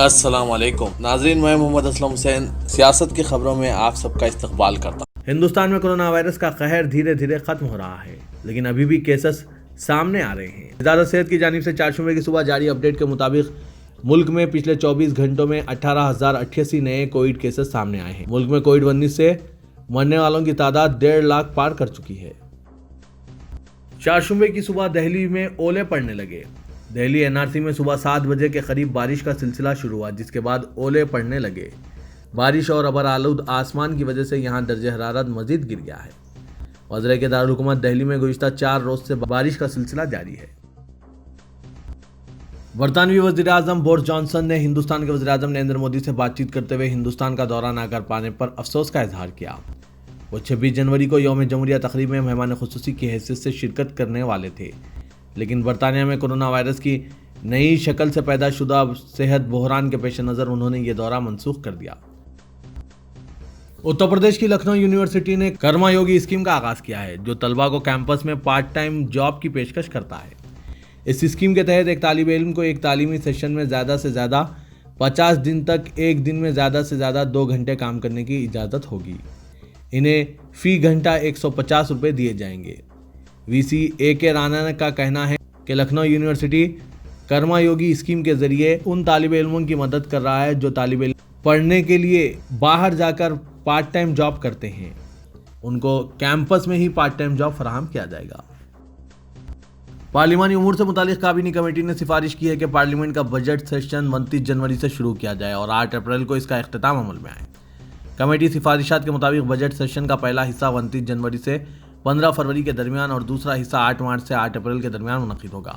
السلام علیکم ناظرین، میں محمد اسلم حسین سیاست کی خبروں میں آپ سب کا استقبال کرتا ہوں۔ ہندوستان میں کورونا وائرس کا قہر دھیرے دھیرے ختم ہو رہا ہے، لیکن ابھی بھی کیسز سامنے آ رہے ہیں۔ وزارت صحت کی جانب سے چہارشنبے کی صبح جاری اپڈیٹ کے مطابق ملک میں پچھلے 24 گھنٹوں میں 18,088 نئے کووڈ کیسز سامنے آئے ہیں۔ ملک میں کووڈ-19 سے مرنے والوں کی تعداد 1.5 لاکھ پار کر چکی ہے۔ چہارشنبے کی صبح دہلی میں اولے پڑنے لگے۔ دہلی NRC میں صبح 7 بجے کے قریب بارش کا سلسلہ شروع ہوا، جس کے بعد اولے پڑنے لگے۔ بارش اور ابرآلود آسمان کی وجہ سے یہاں درجہ حرارت مزید گر گیا ہے۔ وزرائے کے دارالحکومت دہلی میں گزشتہ 4 روز سے بارش کا سلسلہ جاری ہے۔ برطانوی وزیر اعظم بورس جانسن نے ہندوستان کے وزیر اعظم نریندر مودی سے بات چیت کرتے ہوئے ہندوستان کا دورہ نہ کر پانے پر افسوس کا اظہار کیا۔ وہ 26 جنوری کو یوم جمہوریہ تقریب میں مہمان خصوصی کی حیثیت سے شرکت کرنے والے تھے، لیکن برطانیہ میں کورونا وائرس کی نئی شکل سے پیدا شدہ صحت بحران کے پیش نظر انہوں نے یہ دورہ منسوخ کر دیا۔ اتر پردیش کی لکھنؤ یونیورسٹی نے کرما یوگی اسکیم کا آغاز کیا ہے، جو طلباء کو کیمپس میں پارٹ ٹائم جاب کی پیشکش کرتا ہے۔ اس اسکیم کے تحت ایک طالب علم کو ایک تعلیمی سیشن میں زیادہ سے زیادہ 50 دن تک ایک دن میں زیادہ سے زیادہ 2 گھنٹے کام کرنے کی اجازت ہوگی۔ انہیں فی گھنٹہ 150 روپے دیے جائیں گے۔ VC AK رانا کا کہنا ہے کہ لکھنؤ یونیورسٹی کرما یوگی اسکیم کے ذریعے ان طالب علموں کی مدد کر رہا ہے جو طالب علم پڑھنے کے لیے باہر جا کر پارٹ ٹائم جاب کرتے ہیں، ان کو کیمپس میں ہی پارٹ ٹائم جاب فراہم کیا جائے گا۔ پارلیمانی امور سے متعلق کابینی کمیٹی نے سفارش کی ہے کہ پارلیمنٹ کا بجٹ سیشن 29 جنوری سے شروع کیا جائے اور 8 اپریل کو اس کا اختتام عمل میں آئے۔ کمیٹی سفارشات کے مطابق بجٹ سیشن کا پہلا حصہ 29 جنوری سے 15 فروری کے درمیان اور دوسرا حصہ 8 مارچ سے 8 اپریل کے درمیان منعقد ہوگا۔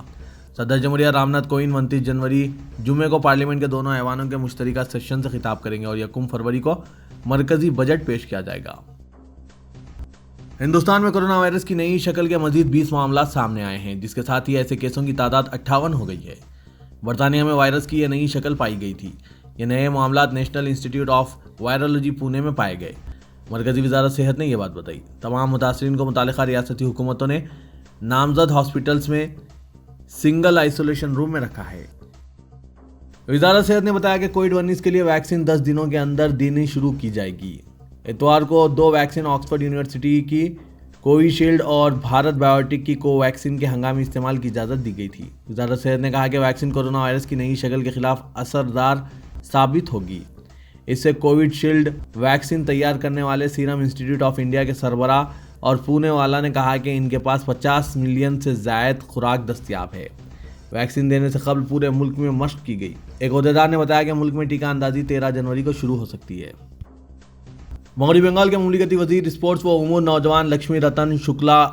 صدر جمہوریہ رام ناتھ کووند 29 جنوری جمعے کو پارلیمنٹ کے دونوں ایوانوں کے مشترکہ سیشن سے خطاب کریں گے اور 1 فروری کو مرکزی بجٹ پیش کیا جائے گا۔ ہندوستان میں کورونا وائرس کی نئی شکل کے مزید 20 معاملات سامنے آئے ہیں، جس کے ساتھ ہی ایسے کیسوں کی تعداد 58 ہو گئی ہے۔ برطانیہ میں وائرس کی یہ نئی شکل پائی گئی تھی۔ یہ نئے معاملات نیشنل انسٹی ٹیوٹ آف وائرولوجی پونے میں پائے گئے۔ مرکزی وزارت صحت نے یہ بات بتائی۔ تمام متاثرین کو متعلقہ ریاستی حکومتوں نے نامزد ہاسپٹلز میں سنگل آئسولیشن روم میں رکھا ہے۔ وزارت صحت نے بتایا کہ کووڈ-19 کے لیے ویکسین 10 دنوں کے اندر دینی شروع کی جائے گی۔ اتوار کو 2 ویکسین آکسفورڈ یونیورسٹی کی کووی شیلڈ اور بھارت بایوٹیک کی کو ویکسین کے ہنگامی استعمال کی اجازت دی گئی تھی۔ وزارت صحت نے کہا کہ ویکسین کورونا وائرس کی نئی شکل کے خلاف اثردار ثابت ہوگی۔ اس سے کووڈ شیلڈ ویکسین تیار کرنے والے سیرم انسٹی ٹیوٹ آف انڈیا کے سربراہ اور پونے والا نے کہا کہ ان کے پاس 50 ملین سے زائد خوراک دستیاب ہے۔ ویکسین دینے سے قبل پورے ملک میں مشق کی گئی۔ ایک عہدیدار نے بتایا کہ ملک میں ٹیکہ اندازی 13 جنوری کو شروع ہو سکتی ہے۔ مغربی بنگال کے مملکتی وزیر اسپورٹس و امور نوجوان لکشمی رتن شکلا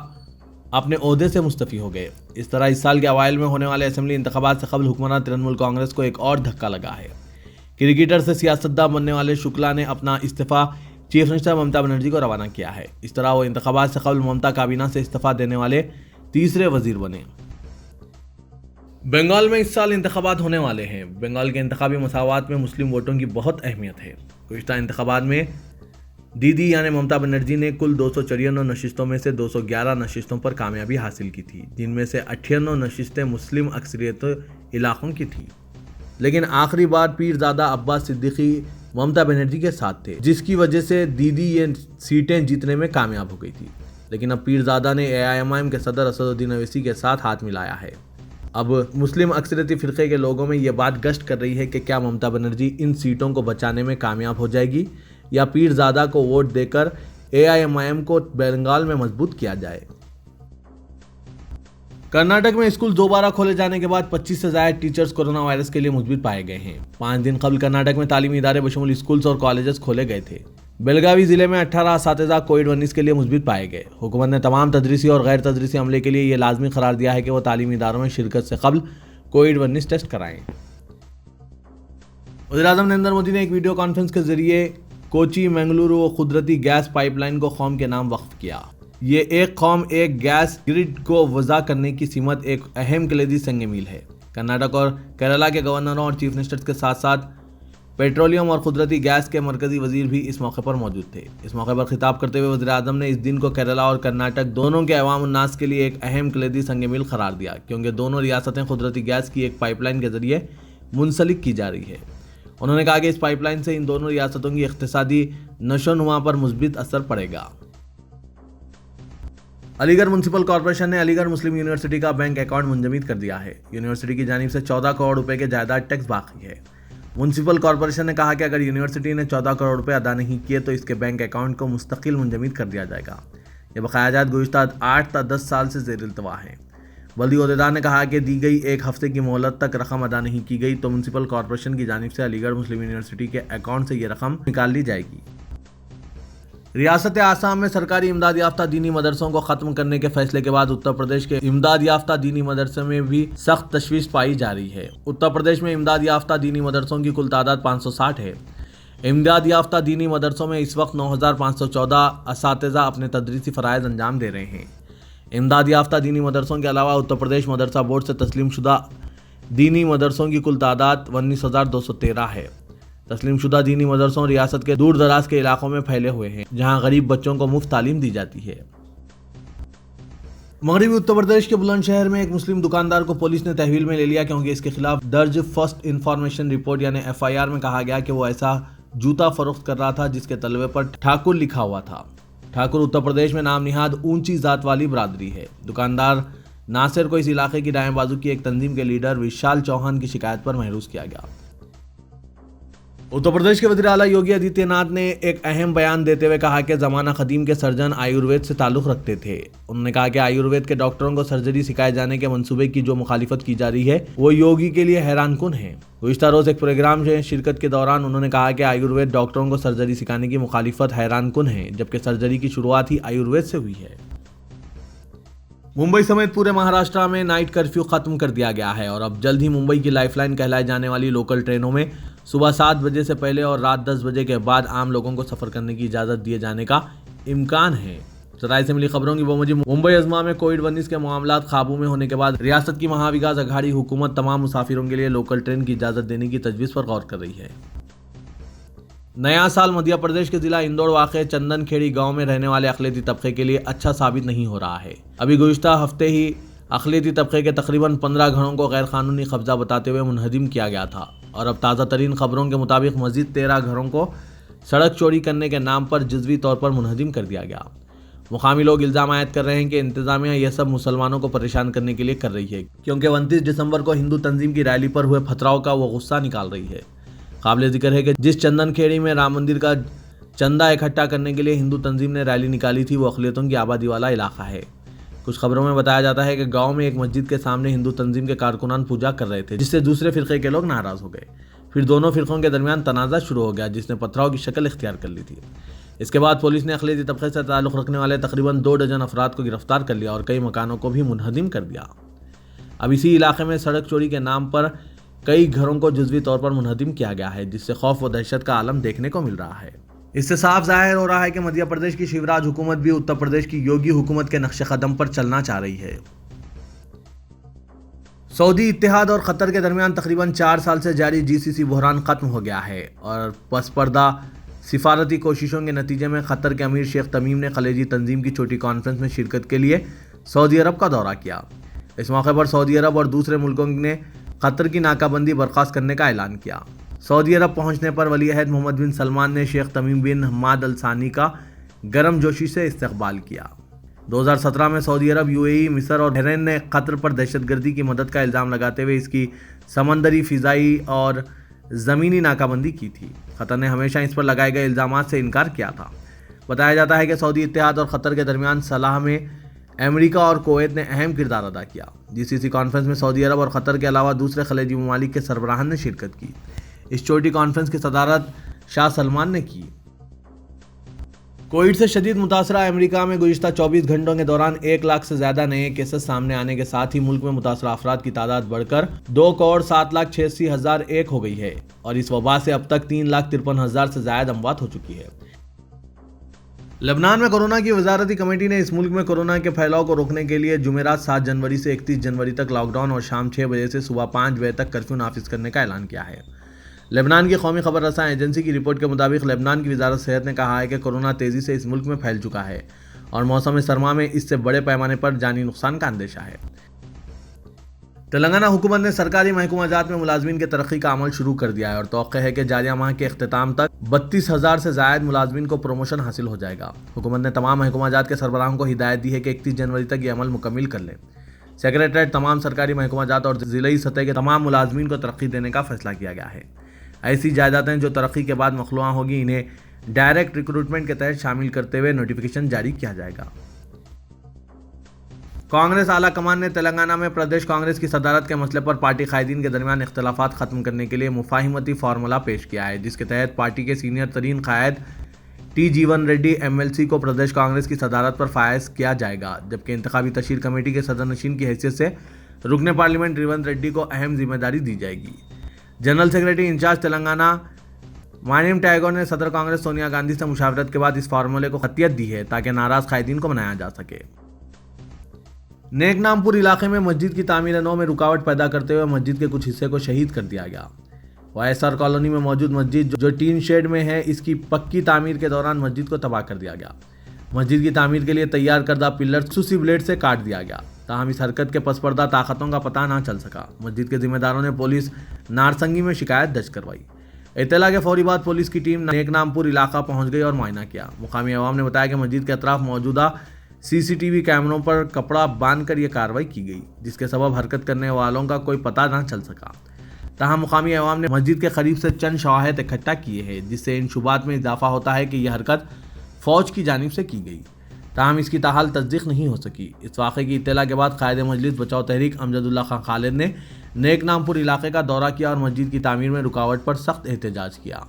اپنے عہدے سے مستعفی ہو گئے۔ اس طرح اس سال کے اوائل میں ہونے والے اسمبلی انتخابات سے قبل حکمران ترنمول کانگریس کو ایک اور دھکا لگا ہے۔ کرکٹر سے سیاستداں بننے والے شکلا نے اپنا استعفیٰ چیف منسٹر ممتا بنرجی کو روانہ کیا ہے۔ اس طرح وہ انتخابات سے قبل ممتا کابینہ سے استعفیٰ دینے والے تیسرے وزیر بنے۔ بنگال میں اس سال انتخابات ہونے والے ہیں۔ بنگال کے انتخابی مساوات میں مسلم ووٹوں کی بہت اہمیت ہے۔ گزشتہ انتخابات میں دیدی یعنی ممتا بنرجی نے کل 254 نشستوں میں سے 211 نشستوں پر کامیابی حاصل کی تھی، جن میں سے 98 نشستیں مسلم اکثریت علاقوں کی تھیں۔ لیکن آخری بار پیرزادہ عباس صدیقی ممتا بنرجی کے ساتھ تھے، جس کی وجہ سے دیدی یہ سیٹیں جیتنے میں کامیاب ہو گئی تھی۔ لیکن اب پیرزادہ نے AIMIM کے صدر اسدالدین اویسی کے ساتھ ہاتھ ملایا ہے۔ اب مسلم اکثریتی فرقے کے لوگوں میں یہ بات گشت کر رہی ہے کہ کیا ممتا بنرجی ان سیٹوں کو بچانے میں کامیاب ہو جائے گی یا پیرزادہ کو ووٹ دے کر AIMIM کو بنگال میں مضبوط کیا جائے۔ کرناٹک میں اسکول دوبارہ کھولے جانے کے بعد 25 سے زائد ٹیچرز کورونا وائرس کے لیے مثبت پائے گئے ہیں۔ 5 دن قبل کرناٹک میں تعلیمی ادارے بشمول اسکولز اور کالجز کھولے گئے تھے۔ بیلگاوی ضلع میں 18 اساتذہ کووڈ-19 کے لیے مثبت پائے گئے۔ حکومت نے تمام تدریسی اور غیر تدریسی عملے کے لیے یہ لازمی قرار دیا ہے کہ وہ تعلیمی اداروں میں شرکت سے قبل کووڈ-19 ٹیسٹ کرائیں۔ وزیر اعظم نریندر مودی نے ایک ویڈیو کانفرنس کے ذریعے کوچی منگلورو قدرتی گیس پائپ لائن کو قوم کے نام وقف کیا۔ یہ ایک قوم ایک گیس گرڈ کو وضع کرنے کی سمت ایک اہم کلیدی سنگ میل ہے۔ کرناٹک اور کیرالہ کے گورنروں اور چیف منسٹرز کے ساتھ ساتھ پیٹرولیم اور قدرتی گیس کے مرکزی وزیر بھی اس موقع پر موجود تھے۔ اس موقع پر خطاب کرتے ہوئے وزیر اعظم نے اس دن کو کیرالہ اور کرناٹک دونوں کے عوام الناس کے لیے ایک اہم کلیدی سنگ میل قرار دیا، کیونکہ دونوں ریاستیں قدرتی گیس کی ایک پائپ لائن کے ذریعے منسلک کی جا رہی ہے۔ انہوں نے کہا کہ اس پائپ لائن سے ان دونوں ریاستوں کی اقتصادی نشوونما پر مثبت اثر پڑے گا۔ علی گڑھ میونسپل کارپوریشن نے علی گڑھ مسلم یونیورسٹی کا بینک اکاؤنٹ منجمد کر دیا ہے۔ یونیورسٹی کی جانب سے 14 کروڑ روپے کے جائیداد ٹیکس باقی ہے۔ میونسپل کارپوریشن نے کہا کہ اگر یونیورسٹی نے 14 کروڑ روپے ادا نہیں کیے تو اس کے بینک اکاؤنٹ کو مستقل منجمد کر دیا جائے گا۔ یہ بقایا جات گزشتہ 8 تا 10 سال سے زیر التوا ہیں۔ بلدی عہدیدار نے کہا کہ دی گئی ایک ہفتے کی مہلت تک رقم ادا نہیں کی گئی تو میونسپل کارپوریشن کی جانب سے علی گڑھ مسلم یونیورسٹی کے اکاؤنٹ سے یہ رقم نکال لی جائے گی۔ ریاست آسام میں سرکاری امداد یافتہ دینی مدرسوں کو ختم کرنے کے فیصلے کے بعد اتر پردیش کے امداد یافتہ دینی مدرسے میں بھی سخت تشویش پائی جا رہی ہے۔ اتر پردیش میں امداد یافتہ دینی مدرسوں کی کل تعداد 560 ہے۔ امداد یافتہ دینی مدرسوں میں اس وقت 9514 اساتذہ اپنے تدریسی فرائض انجام دے رہے ہیں۔ امداد یافتہ دینی مدرسوں کے علاوہ اتر پردیش مدرسہ بورڈ سے تسلیم شدہ دینی مدرسوں کی کل تعداد 19213 ہے۔ تسلیم شدہ دینی مدرسوں ریاست کے دور دراز کے علاقوں میں پھیلے ہوئے ہیں جہاں غریب بچوں کو مفت تعلیم دی جاتی ہے۔ مغربی اتر پردیش کے بلند شہر میں ایک مسلم دکاندار کو پولیس نے تحویل میں لے لیا کیونکہ اس کے خلاف درج فرسٹ انفارمیشن رپورٹ یعنی FIR میں کہا گیا کہ وہ ایسا جوتا فروخت کر رہا تھا جس کے تلوے پر ٹھاکر لکھا ہوا تھا۔ ٹھاکر اتر پردیش میں نام نہاد اونچی ذات والی برادری ہے۔ دکاندار ناصر کو اس علاقے کی دائیں بازو کی ایک تنظیم کے لیڈر وشال چوہان کی شکایت پر محروس کیا گیا۔ اتر پردیش کے وزیر اعلیٰ یوگی آدتیہ ناتھ نے ایک اہم بیان دیتے ہوئے کہا کہ زمانہ قدیم کے سرجن آیوروید سے تعلق رکھتے تھے۔ انہوں نے کہا کہ آیوروید کے ڈاکٹروں کو سرجری سکھائے جانے کے منصوبے کی جو مخالفت کی جا رہی ہے وہ یوگی کے لیے حیران کن ہے۔ گزشتہ روز ایک پروگرام میں شرکت کے دوران انہوں نے کہا کہ آیوروید ڈاکٹروں کو سرجری سکھانے کی مخالفت حیران کن ہے جبکہ سرجری کی شروعات ہی آیوروید سے ہوئی ہے۔ ممبئی سمیت پورے مہاراشٹرا میں نائٹ کرفیو ختم کر دیا گیا ہے اور اب جلد ہی ممبئی کی لائف لائن کہلائے جانے والی لوکل ٹرینوں میں صبح 7 بجے سے پہلے اور رات 10 بجے کے بعد عام لوگوں کو سفر کرنے کی اجازت دیے جانے کا امکان ہے۔ ذرائع سے ملی خبروں کی بموجب ممبئی عظمیٰ میں کووڈ-19 کے معاملات قابو میں ہونے کے بعد ریاست کی مہاوکاس اگھاڑی حکومت تمام مسافروں کے لیے لوکل ٹرین کی اجازت دینے کی تجویز پر غور کر رہی ہے۔ نیا سال مدھیہ پردیش کے ضلع اندور واقع چندن کھیڑی گاؤں میں رہنے والے اقلیتی طبقے کے لیے اچھا ثابت نہیں ہو رہا ہے۔ ابھی گزشتہ ہفتے ہی اقلیتی طبقے کے تقریباً 15 گھروں کو غیر قانونی قبضہ بتاتے ہوئے منہدم کیا گیا تھا اور اب تازہ ترین خبروں کے مطابق مزید 13 گھروں کو سڑک چوری کرنے کے نام پر جزوی طور پر منہدم کر دیا گیا۔ مقامی لوگ الزام عائد کر رہے ہیں کہ انتظامیہ یہ سب مسلمانوں کو پریشان کرنے کے لیے کر رہی ہے کیونکہ 29 دسمبر کو ہندو تنظیم کی ریلی پر ہوئے پتھراؤ کا وہ غصہ نکال رہی ہے۔ قابل ذکر ہے کہ جس چندن کھیڑی میں رام مندر کا چندہ اکٹھا کرنے کے لیے ہندو تنظیم نے ریلی نکالی تھی وہ اقلیتوں کی آبادی والا علاقہ ہے۔ کچھ خبروں میں بتایا جاتا ہے کہ گاؤں میں ایک مسجد کے سامنے ہندو تنظیم کے کارکنان پوجا کر رہے تھے جس سے دوسرے فرقے کے لوگ ناراض ہو گئے۔ پھر دونوں فرقوں کے درمیان تنازع شروع ہو گیا جس نے پتھراؤ کی شکل اختیار کر لی تھی۔ اس کے بعد پولیس نے اقلیتی طبقے سے تعلق رکھنے والے تقریباً 2 ڈزن افراد کو گرفتار کر لیا اور کئی مکانوں کو بھی منہدم کر دیا۔ اب اسی علاقے میں سڑک چوری کے نام پر کئی گھروں کو جزوی طور پر منہدم کیا گیا ہے جس سے خوف و دہشت کا عالم دیکھنے کو مل رہا ہے۔ اس سے صاف ظاہر ہو رہا ہے کہ مدھیہ پردیش کی شیوراج حکومت بھی اتر پردیش کی یوگی حکومت کے نقش قدم پر چلنا چاہ رہی ہے۔ سعودی اتحاد اور قطر کے درمیان تقریباً 4 سال سے جاری GCC بحران ختم ہو گیا ہے اور پس پردہ سفارتی کوششوں کے نتیجے میں قطر کے امیر شیخ تمیم نے خلیجی تنظیم کی چھوٹی کانفرنس میں شرکت کے لیے سعودی عرب کا دورہ کیا۔ اس موقع پر سعودی عرب اور دوسرے ملکوں نے قطر کی ناکہ بندی برخاست کرنے کا اعلان کیا۔ سعودی عرب پہنچنے پر ولی عہد محمد بن سلمان نے شیخ تمیم بن حماد الثانی کا گرم جوشی سے استقبال کیا۔ 2017 میں سعودی عرب، UAE، مصر اور بحرین نے قطر پر دہشت گردی کی مدد کا الزام لگاتے ہوئے اس کی سمندری، فضائی اور زمینی ناکہ بندی کی تھی۔ قطر نے ہمیشہ اس پر لگائے گئے الزامات سے انکار کیا تھا۔ بتایا جاتا ہے کہ سعودی اتحاد اور قطر کے درمیان صلح میں امریکہ اور کویت نے اہم کردار ادا کیا۔ GCC کانفرنس میں سعودی عرب اور قطر کے علاوہ دوسرے خلیجی ممالک کے سربراہان نے شرکت کی۔ اس چھوٹی کانفرنس کی صدارت شاہ سلمان نے کی۔ کووڈ سے شدید متاثرہ امریکہ میں گزشتہ 24 گھنٹوں کے دوران 1 لاکھ سے زیادہ نئے کیسز سامنے آنے کے ساتھ ہی ملک میں متاثرہ افراد کی تعداد بڑھ کر 2,07,86,001 ہو گئی ہے اور اس وبا سے اب تک 3,53,000 سے زائد اموات ہو چکی ہے۔ لبنان میں کورونا کی وزارتی کمیٹی نے اس ملک میں کورونا کے پھیلاؤ کو روکنے کے لیے جمعرات 7 جنوری سے 31 جنوری تک لاک ڈاؤن اور شام 6 بجے سے صبح 5 بجے تک کرفیو نافذ کرنے کا اعلان کیا ہے۔ لبنان کی قومی خبر رساں ایجنسی کی رپورٹ کے مطابق لبنان کی وزارت صحت نے کہا ہے کہ کورونا تیزی سے اس ملک میں پھیل چکا ہے اور موسم سرما میں اس سے بڑے پیمانے پر جانی نقصان کا اندیشہ ہے۔ تلنگانہ حکومت نے سرکاری محکمہ جات میں ملازمین کے ترقی کا عمل شروع کر دیا ہے اور توقع ہے کہ جاریہ ماہ کے اختتام تک 32,000 سے زائد ملازمین کو پروموشن حاصل ہو جائے گا۔ حکومت نے تمام محکمہ جات کے سربراہوں کو ہدایت دی ہے کہ 31 جنوری تک یہ عمل مکمل کر لیں۔ سیکریٹریٹ تمام سرکاری محکمہ جات اور ضلعی سطح کے تمام ملازمین کو ترقی دینے کا فیصلہ کیا گیا ہے۔ ایسی جائیدادیں جو ترقی کے بعد مخلوعہ ہوگی انہیں ڈائریکٹ ریکروٹمنٹ کے تحت شامل کرتے ہوئے نوٹیفیکیشن جاری کیا جائے گا۔ کانگریس اعلیٰ کمان نے تلنگانہ میں پردیش کانگریس کی صدارت کے مسئلے پر پارٹی قائدین کے درمیان اختلافات ختم کرنے کے لیے مفاہمتی فارمولہ پیش کیا ہے، جس کے تحت پارٹی کے سینئر ترین قائد ٹی جیون ریڈی MLC کو پردیش کانگریس کی صدارت پر فائز کیا جائے گا، جبکہ انتخابی تشہیر کمیٹی کے صدر نشین کی حیثیت سے رکن پارلیمنٹ ریونت ریڈی کو اہم ذمہ داری دی جائے گی۔ جنرل سیکرٹری انچارج تلنگانہ مانیم ٹیگور نے صدر کانگریس سونیا گاندھی سے مشاورت کے بعد اس فارمولے کو خطیت دی ہے تاکہ ناراض قائدین کو منایا جا سکے۔ نیک نام پور علاقے میں مسجد کی تعمیر نو میں رکاوٹ پیدا کرتے ہوئے مسجد کے کچھ حصے کو شہید کر دیا گیا۔ وائسار کالونی میں موجود مسجد جو ٹین شیڈ میں ہے، اس کی پکی تعمیر کے دوران مسجد کو تباہ کر دیا گیا۔ مسجد کی تعمیر کے لیے تیار کردہ پلر خصوصی بلیڈ سے کاٹ دیا گیا، تاہم اس حرکت کے پس پردہ طاقتوں کا پتہ نہ چل سکا۔ مسجد کے ذمہ داروں نے پولیس نارسنگی میں شکایت درج کروائی۔ اطلاع کے فوری بعد پولیس کی ٹیم نیک نام پور علاقہ پہنچ گئی اور معائنہ کیا۔ مقامی عوام نے بتایا کہ مسجد کے اطراف موجودہ CCTV کیمروں پر کپڑا باندھ کر یہ کارروائی کی گئی، جس کے سبب حرکت کرنے والوں کا کوئی پتہ نہ چل سکا۔ تاہم مقامی عوام نے مسجد کے قریب سے چند شواہد اکٹھا کیے ہیں، جس سے ان شبہات میں اضافہ ہوتا ہے کہ یہ حرکت فوج کی جانب سے کی گئی، تاہم اس کی تاحال تصدیق نہیں ہو سکی۔ اس واقعے کی اطلاع کے بعد قائد مجلس بچاؤ تحریک امجد اللہ خان خالد نے نیک نام پور علاقے کا دورہ کیا اور مسجد کی تعمیر میں رکاوٹ پر سخت احتجاج کیا۔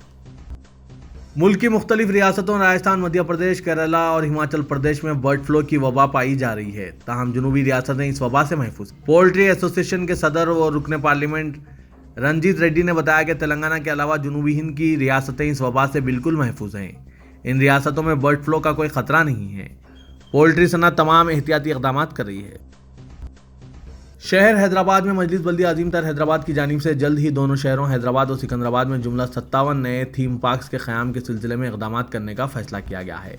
ملک کی مختلف ریاستوں راجستھان، مدھیہ پردیش، کیرالہ اور ہماچل پردیش میں برڈ فلو کی وبا پائی جا رہی ہے، تاہم جنوبی ریاستیں اس وبا سے محفوظ۔ پولٹری ایسوسی ایشن کے صدر و رکن پارلیمنٹ رنجیت ریڈی نے بتایا کہ تلنگانہ کے علاوہ جنوبی ہند کی ریاستیں اس وبا سے بالکل محفوظ ہیں۔ ان ریاستوں میں برڈ فلو کا کوئی خطرہ نہیں ہے۔ پولٹری صنعت تمام احتیاطی اقدامات کر رہی ہے۔ شہر حیدرآباد میں مجلس بلدیہ عظیم تر حیدرآباد کی جانب سے جلد ہی دونوں شہروں حیدرآباد اور سکندرآباد میں جملہ 57 نئے تھیم پارکس کے قیام کے سلسلے میں اقدامات کرنے کا فیصلہ کیا گیا ہے،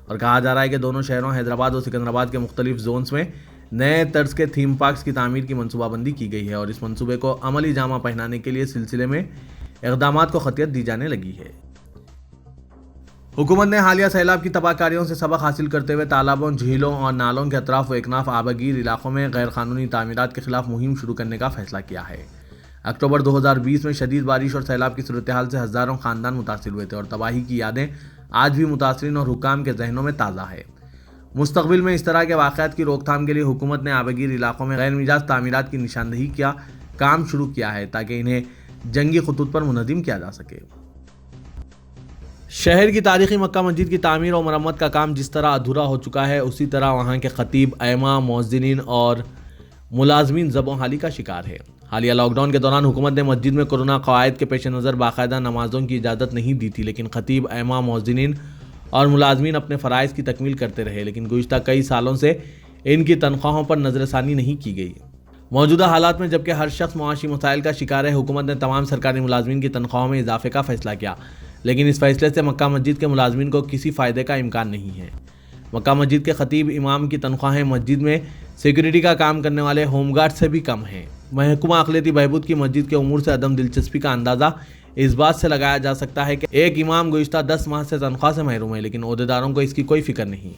اور کہا جا رہا ہے کہ دونوں شہروں حیدرآباد اور سکندرآباد کے مختلف زونز میں نئے طرز کے تھیم پارکس کی تعمیر کی منصوبہ بندی کی گئی ہے اور اس منصوبے کو عملی جامہ پہنانے کے لیے سلسلے میں اقدامات کو خطیت دی جانے لگی ہے۔ حکومت نے حالیہ سیلاب کی تباہ کاریوں سے سبق حاصل کرتے ہوئے تالابوں، جھیلوں اور نالوں کے اطراف و اکناف آبگیر علاقوں میں غیر قانونی تعمیرات کے خلاف مہم شروع کرنے کا فیصلہ کیا ہے۔ اکتوبر 2020 میں شدید بارش اور سیلاب کی صورتحال سے ہزاروں خاندان متاثر ہوئے تھے اور تباہی کی یادیں آج بھی متاثرین اور حکام کے ذہنوں میں تازہ ہے۔ مستقبل میں اس طرح کے واقعات کی روک تھام کے لیے حکومت نے آبگیر علاقوں میں غیر مجاز تعمیرات کی نشاندہی کا کام شروع کیا ہے تاکہ انہیں جنگی خطوط پر منہدم کیا جا سکے۔ شہر کی تاریخی مکہ مسجد کی تعمیر و مرمت کا کام جس طرح ادھورا ہو چکا ہے، اسی طرح وہاں کے خطیب، ائمہ، مؤذنین اور ملازمین زبوں حالی کا شکار ہے۔ حالیہ لاک ڈاؤن کے دوران حکومت نے مسجد میں کورونا قواعد کے پیش نظر باقاعدہ نمازوں کی اجازت نہیں دی تھی، لیکن خطیب، ائمہ، مؤذنین اور ملازمین اپنے فرائض کی تکمیل کرتے رہے، لیکن گزشتہ کئی سالوں سے ان کی تنخواہوں پر نظر ثانی نہیں کی گئی۔ موجودہ حالات میں جبکہ ہر شخص معاشی مسائل کا شکار ہے، حکومت نے تمام سرکاری ملازمین کی تنخواہوں میں اضافے کا فیصلہ کیا، لیکن اس فیصلے سے مکہ مسجد کے ملازمین کو کسی فائدے کا امکان نہیں ہے۔ مکہ مسجد کے خطیب، امام کی تنخواہیں مسجد میں سیکورٹی کا کام کرنے والے ہوم گارڈ سے بھی کم ہیں۔ محکمہ اقلیتی بہبود کی مسجد کے امور سے عدم دلچسپی کا اندازہ اس بات سے لگایا جا سکتا ہے کہ ایک امام گزشتہ 10 ماہ سے تنخواہ سے محروم ہے، لیکن عہدیداروں کو اس کی کوئی فکر نہیں۔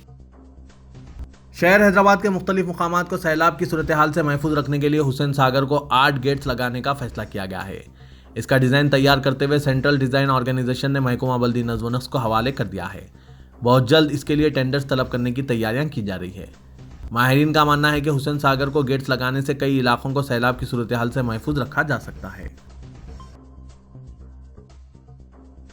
شہر حیدرآباد کے مختلف مقامات کو سیلاب کی صورتحال سے محفوظ رکھنے کے لیے حسین ساگر کو 8 گیٹس لگانے کا فیصلہ کیا گیا ہے۔ اس کا ڈیزائن تیار کرتے ہوئے سینٹرل ڈیزائن آرگنائزیشن نے محکمہ بلدی نظم و نسق کو حوالے کر دیا ہے۔ بہت جلد اس کے لیے ٹینڈرز طلب کرنے کی تیاریاں کی جا رہی ہے۔ ماہرین کا ماننا ہے کہ حسین ساگر کو گیٹس لگانے سے کئی علاقوں کو سیلاب کی صورتحال سے محفوظ رکھا جا سکتا ہے۔